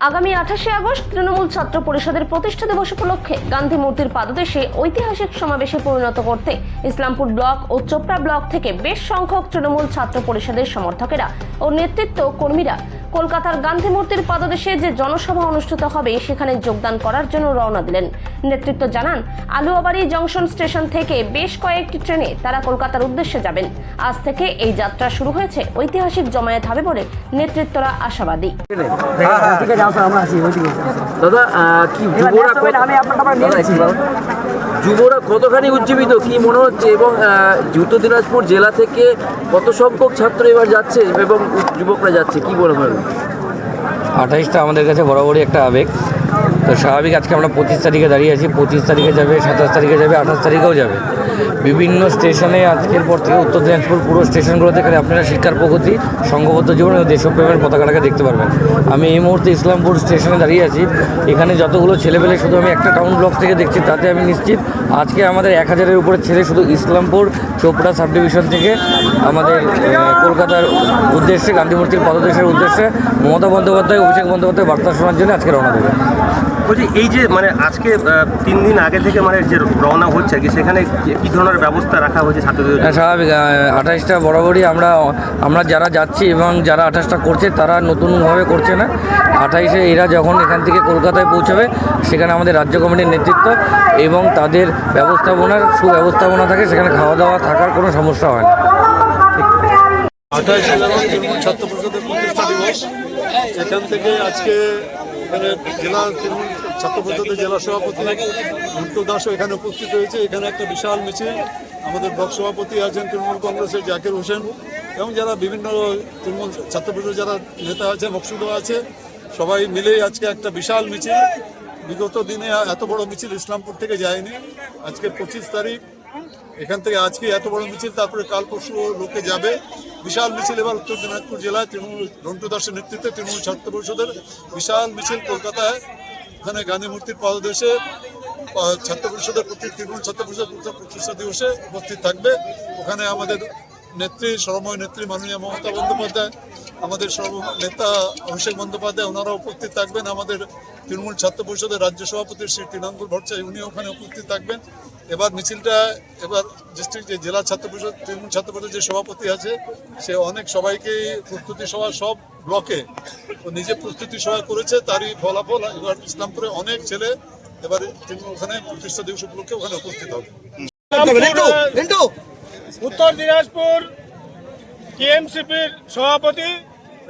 আগামী 28শে আগস্ট তৃণমূল ছাত্র পরিষদের প্রতিষ্ঠা দিবস উপলক্ষে গান্ধী মূর্তির পাদদেশে ঐতিহাসিক সমাবেশে পরিণত করতে ইসলামপুর ব্লক ও চোপড়া ব্লক থেকে বেশ সংখ্যক তৃণমূল ছাত্র পরিষদের সমর্থকেরা ও নেতৃত্ব কর্মীরা কলকাতার গান্ধী মূর্তির পাদদেশে যে জনসভা অনুষ্ঠিত হবে সেখানে যোগদান করার জন্য রওনা দিলেন। নেতৃত্ব জানান, আলুয়াবাড়ি জংশন স্টেশন থেকে বেশ কয়েকটি ট্রেনে তারা কলকাতার উদ্দেশ্যে যাবেন। আজ থেকে এই যাত্রা শুরু হয়েছে। ঐতিহাসিক জমায়েত হবে বলে নেতৃত্বরা আশাবাদী। দাদা, কি যুবরা কতখানি উজ্জীবিত কি মনে হচ্ছে, এবং উত্তর দিনাজপুর জেলা থেকে কত সংখ্যক ছাত্র এবার যাচ্ছে এবং যুবকরা যাচ্ছে, কি মনে হয়? 28টা আমাদের কাছে বরাবরই একটা আবেগ। তো স্বাভাবিক, আজকে আমরা 25 তারিখে দাঁড়িয়ে আছি। 25 তারিখে যাবে, 27 তারিখে যাবে, 28 তারিখেও যাবে। বিভিন্ন স্টেশনে আজকের পর থেকে উত্তর দিনাজপুর পুরো স্টেশনগুলোতে এখানে আপনারা শিক্ষার প্রগতি, সংঘবদ্ধ জীবন ও দেশপ্রেমের পতাকাটাকে দেখতে পারবেন। আমি এই মুহূর্তে ইসলামপুর স্টেশনে দাঁড়িয়ে আছি। এখানে যতগুলো ছেলেপেলে শুধু আমি একটা টাউন ব্লক থেকে দেখছি, তাতে আমি নিশ্চিত আজকে আমাদের 1000-এর উপরে ছেলে শুধু ইসলামপুর চোপড়া সাব ডিভিশন থেকে আমাদের কলকাতার উদ্দেশ্যে, গান্ধী মূর্তির পাদদেশের উদ্দেশ্যে মমতা বন্দ্যোপাধ্যায়, অভিষেক বন্দ্যোপাধ্যায় বার্তা শোনার জন্য আজকে রওনা দেবে। বলছি, এই যে আজকে 3 দিন আগে থেকে যে রওনা হচ্ছে আর কি, সেখানে কী ধরনের ব্যবস্থা রাখা হয়েছে ছাত্রদের? স্বাভাবিক, 28টা বরাবরই আমরা যারা যাচ্ছি এবং যারা 28টা করছে তারা নতুনভাবে করছে না। 28-এ এরা যখন এখান থেকে কলকাতায় পৌঁছবে, সেখানে আমাদের রাজ্য কমিটির নেতৃত্ব এবং তাদের সুব্যবস্থাপনা থাকে, সেখানে খাওয়া দাওয়া থাকার কোনো সমস্যা হয় না। 28শে আগস্ট তৃণমূল ছাত্র পরিষদের প্রতিষ্ঠা দিবস। এখান থেকে আজকে জেলা তৃণমূল ছাত্র পরিষদের জেলা সভাপতি মুক্ত দাসও এখানে উপস্থিত হয়েছে। এখানে একটা বিশাল মিছিল, আমাদের ব্লক সভাপতি আছেন তৃণমূল কংগ্রেসের জাকির হোসেন, এবং যারা বিভিন্ন তৃণমূল ছাত্র পরিষদের যারা নেতা আছে, মকসুদও আছে, সবাই মিলেই আজকে একটা বিশাল মিছিল। বিগত দিনে এত বড় মিছিল ইসলামপুর থেকে যায়নি। আজকে 25 তারিখ, এখান থেকে আজকে এত বড় মিছিল, তারপরে কাল পরশু লোকে যাবে। বিশাল মিছিল এবার উত্তর দিনাজপুর জেলায় তৃণমূল রন্টু দাসের নেতৃত্বে তৃণমূল ছাত্র পরিষদের বিশাল মিছিল কলকাতায়, ওখানে গান্ধী মূর্তির পাদদেশে ছাত্র পরিষদের তৃণমূল ছাত্র পরিষদ প্রতিষ্ঠা দিবসে উপস্থিত থাকবে। ওখানে আমাদের নেত্রী, সর্বময় নেত্রী মাননীয় মমতা বন্দ্যোপাধ্যায়, আমাদের নেতা অভিষেক বন্দ্যোপাধ্যায়, ওনারা উপস্থিত থাকবেন। আমাদের তৃণমূল ছাত্র পরিষদের রাজ্য সভাপতি শ্রী তৃণাঙ্কুর ভট্টাচার্য, উনি ওখানে উপস্থিত থাকবেন। এবার মিছিলটা ডিস্ট্রিক্ট যে জেলা ছাত্র পরিষদ তৃণমূল ছাত্র পরিষদের যে সভাপতি আছে, সে অনেক সবাইকেই প্রস্তুতি সভা সব ব্লকে নিজে প্রস্তুতি সভা করেছে। তারই ফলাফল এবার ইসলামপুরে অনেক ছেলে এবার ওখানে প্রতিষ্ঠা দিবস উপলক্ষে ওখানে উপস্থিত হবে। উত্তর দিনাজপুর টিএমসিপির সভাপতি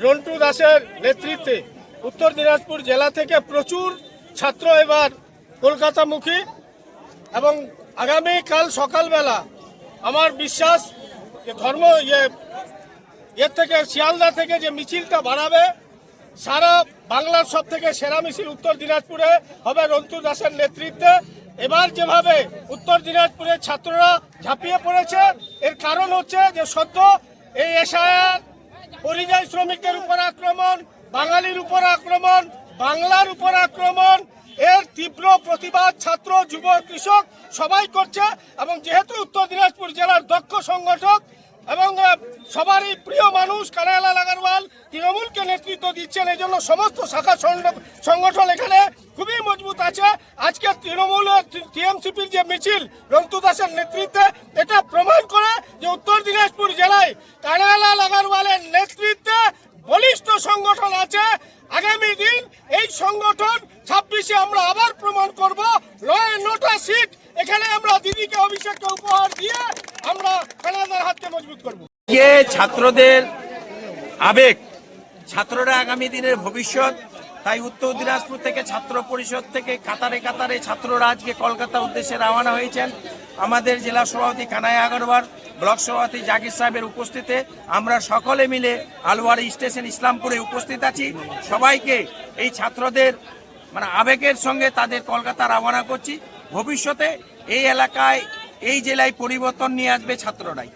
রন্টু দাসের নেতৃত্বে উত্তর দিনাজপুর জেলা থেকে প্রচুর ছাত্র এবার কলকাতামুখী, এবং আগামীকাল সকালবেলা আমার বিশ্বাস যে এর থেকে শিয়ালদা থেকে যে মিছিলটা বাড়াবে, সারা বাংলার সব থেকে সেরা মিছিল উত্তর দিনাজপুরে হবে রন্টু দাসের নেতৃত্বে। এবার যেভাবে উত্তর দিনাজপুরের ছাত্ররা ঝাঁপিয়ে পড়েছে, এর কারণ হচ্ছে যে সদ্য এই এসআইআর, পরিযায়ী শ্রমিকদের উপর আক্রমণ, বাঙালির উপর আক্রমণ, বাংলার উপর আক্রমণ, এর তীব্র প্রতিবাদ ছাত্র, যুব, কৃষক সবাই করছে। এবং যেহেতু উত্তর দিনাজপুর জেলার দক্ষ সংগঠক এবং সবারই প্রিয় মানুষ কানাইলাল আগরওয়াল তৃণমূলকে নেতৃত্ব দিচ্ছেন, এই জন্য সমস্ত শাখা সংগঠন এখানে খুবই মজবুত আছে। আজকে তৃণমূলের টিএমসিপির যে মিছিল রন্টু দাসের নেতৃত্বে, এটা প্রমাণ করে যে উত্তর দিনাজপুর জেলায় কানাইলাল আগরওয়ালের নেতৃত্বে বলিষ্ঠ সংগঠন আছে। আগামী দিন এই সংগঠন 26-এ আমরা আবার প্রমাণ করব। 9টা সিট এখানে আমরা দিদিকে, অভিষেককে উপহার দিয়ে আমরা কানাইলার হাতকে মজবুত করব। ছাত্রদের আবেগ, ছাত্ররা আগামী দিনের ভবিষ্যৎ। তাই উত্তর দিনাজপুর থেকে ছাত্র পরিষদ থেকে কাতারে কাতারে ছাত্ররা আজকে কলকাতা উদ্দেশ্যে রওনা হয়েছেন। আমাদের জেলা সভাপতি কানাই আগরওয়াল, ব্লক সভাপতি জাকির সাহেবের উপস্থিতিতে আমরা সকলে মিলে আলুয়াড়ি স্টেশন ইসলামপুরে উপস্থিত আছি। সবাইকে এই ছাত্রদের আবেগের সঙ্গে তাদের কলকাতা রওনা করছি। ভবিষ্যতে এই এলাকায়, এই জেলায় পরিবর্তন নিয়ে আসবে ছাত্ররাই।